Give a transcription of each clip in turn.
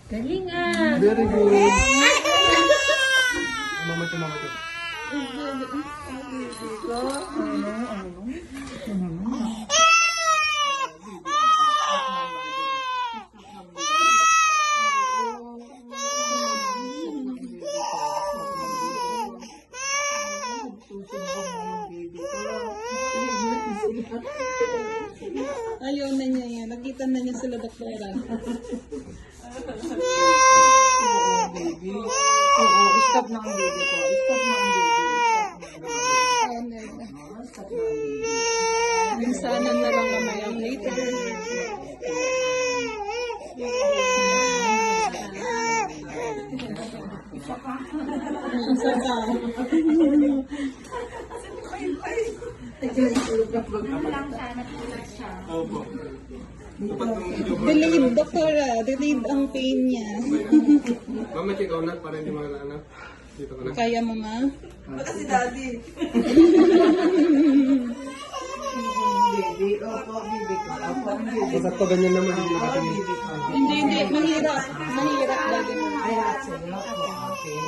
Galing ah. Very good. Mama ito, mama ito. Ayaw na niya yan. Nakita na niya sila doktora. Baby. Oo, stop na ang baby ko. Stop na ang baby. Stop na ang baby. Minsanan na lang mamaya later. Isa pa. Opo. Delayed, doktora. Delayed ang pain niya. Mama, check out na para hindi mga anak. Dito ka na. Kaya mo, ma? Baka si daddy. Baby. Opo, baby ko. Opo, ang baby. Sakto ganyan naman. Hindi nakatingin. Baby ko. Hindi, hindi. Mahirap. Mahirap lagi. Ay, actually. Opo, okay.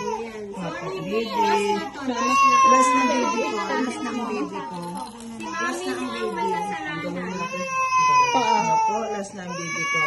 Opo, baby. Salamat na. Last na baby ko. Last na ang baby ko. Last na ang baby. Paa. Opo, last na ang baby ko.